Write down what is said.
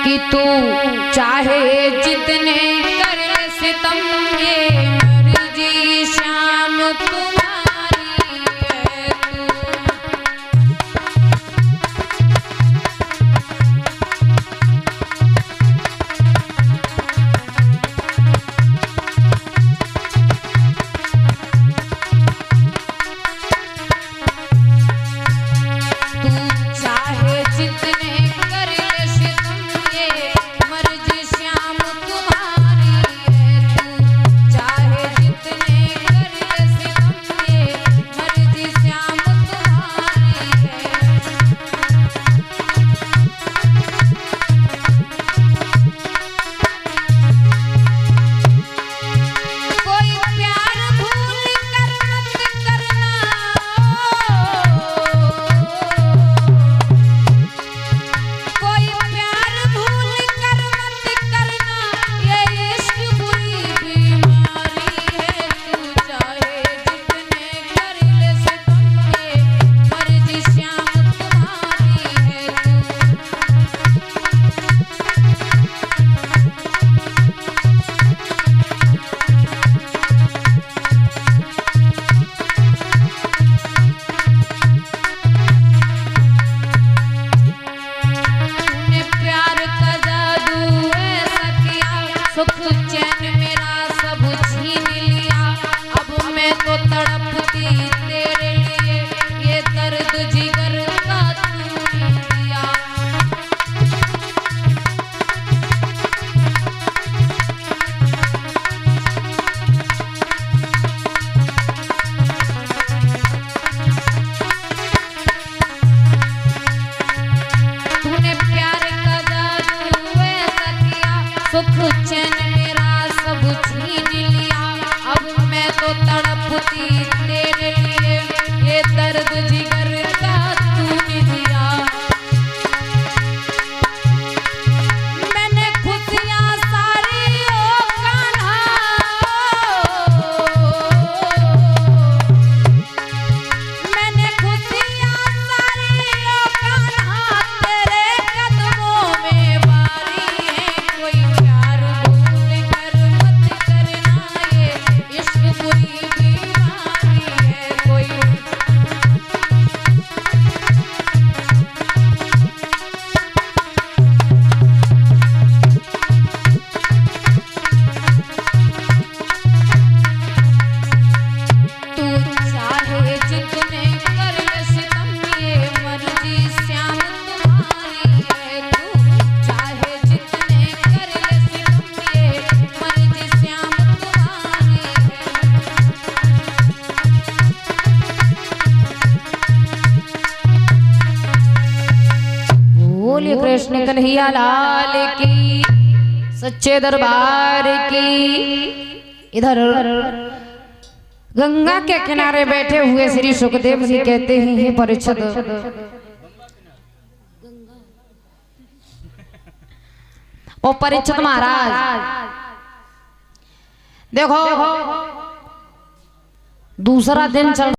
कि तू चाहे जितने कर ले सितम, ये मर्जी श्याम तुम्हारी है तू चाहे जितने कर ले सितम, ये मर्जी श्याम तुम्हारी है तू चाहे जितने कर ले सितम, ये मर्जी श्याम तुम्हारी है। कोई प्यार भूल कर मत करना, कोई प्यार भूल कर मत करना, ये इश्क बुरी बीमारी है तू चाहे जितने कर ले सितम, ये मर्जी श्याम तुम्हारी है तूने प्यार का जादू ऐसा किया, सुख चैन मेरा सब छीन लिया, अब मैं तो तड़पती तेरे लिए, ये दर्द जिगर का तूने दिया। तूने प्यार का जादू ऐसा किया, सुख चैन मेरा सब छीन लिया, अब मैं तो तड़पती तेरे लिए, ये दर्द जिगर का तूने दिया। मैंने खुशियां सारी ओ कान्हा, मैंने खुशियां सारी ओ कान्हा, तेरे कदमों में बारी है, कोई प्यार भूल कर मत करना, ये इश्क बुरी बीमारी है कोई। तू चाहे जितने कर ले सितम, ये मर्जी श्याम तुम्हारी है तू चाहे जितने कर ले सितम, ये मर्जी श्याम तुम्हारी है। बोलिए कृष्ण कन्हैया लाल की, सच्चे दरबार की। इधर गंगा के किनारे बैठे हुए श्री सुखदेव जी कहते हैं, हे परीक्षित, ओ परीक्षित महाराज देखो दूसरा दिन चल